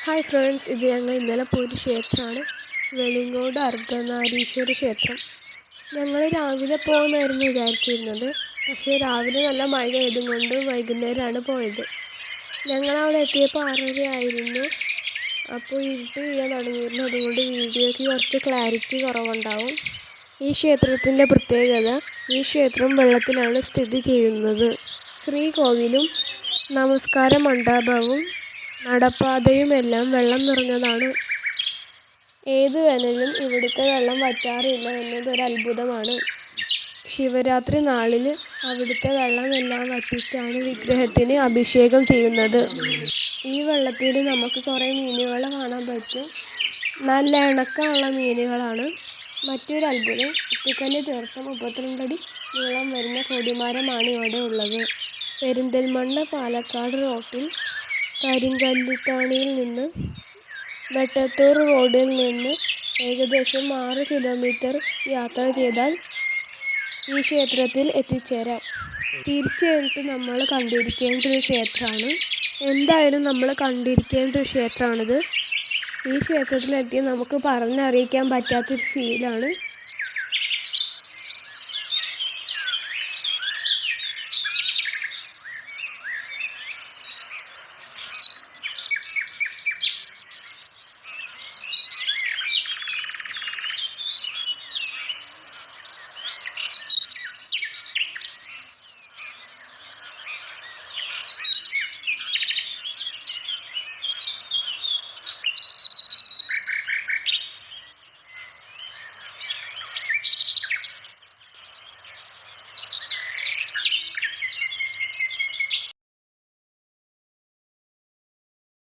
Hi friends, ഇത് ഞങ്ങൾ ഇന്നലെ പോയൊരു ക്ഷേത്രമാണ്. വെളിങ്ങോട് അർദ്ധനാരീശ്വര ക്ഷേത്രം. ഞങ്ങൾ രാവിലെ പോകുന്നതായിരുന്നു വിചാരിച്ചിരുന്നത്. പക്ഷേ രാവിലെ നല്ല മഴ ആയതുകൊണ്ട് വൈകുന്നേരമാണ് പോയത്. ഞങ്ങളവിടെ എത്തിയപ്പോൾ 6:30 ആയിരുന്നു. അപ്പോൾ ഇരുട്ട് വീഴാൻ തുടങ്ങിയിരുന്നു. അതുകൊണ്ട് വീഡിയോയ്ക്ക് കുറച്ച് ക്ലാരിറ്റി കുറവുണ്ടാവും. ഈ ക്ഷേത്രത്തിൻ്റെ പ്രത്യേകത, ഈ ക്ഷേത്രം വെള്ളത്തിലാണ് സ്ഥിതി ചെയ്യുന്നത്. ശ്രീകോവിലും നമസ്കാര മണ്ഡപവും നടപ്പാതയുമെല്ലാം വെള്ളം നിറഞ്ഞതാണ്. ഏതു വേനലിലും ഇവിടുത്തെ വെള്ളം വറ്റാറില്ല എന്നതൊരു അത്ഭുതമാണ്. ശിവരാത്രി നാളിൽ അവിടുത്തെ വെള്ളമെല്ലാം വറ്റിച്ചാണ് വിഗ്രഹത്തിന് അഭിഷേകം ചെയ്യുന്നത്. ഈ വെള്ളത്തിൽ നമുക്ക് കുറേ മീനുകളെ കാണാൻ പറ്റും. നല്ല ഇണക്കമുള്ള മീനുകളാണ്. മറ്റൊരു അത്ഭുതം, കുത്തിക്കല്ല് തീർത്ത 32 അടി നീളം വരുന്ന കൊടിമരമാണ് ഇവിടെ ഉള്ളത്. പെരിന്തൽമണ്ണ പാലക്കാട് റോട്ടിൽ കരിങ്കല്ലിത്താണിയിൽ നിന്ന് വെട്ടത്തൂർ റോഡിൽ നിന്ന് ഏകദേശം 6 കിലോമീറ്റർ യാത്ര ചെയ്താൽ ഈ ക്ഷേത്രത്തിൽ എത്തിച്ചേരാം. തീർച്ചയായിട്ടും നമ്മൾ കണ്ടിരിക്കേണ്ട ഒരു ക്ഷേത്രമാണ്. എന്തായാലും നമ്മൾ കണ്ടിരിക്കേണ്ട ഒരു ക്ഷേത്രമാണിത്. ഈ ക്ഷേത്രത്തിലെത്തി നമുക്ക് പറഞ്ഞറിയിക്കാൻ പറ്റാത്തൊരു ഫീലാണ്.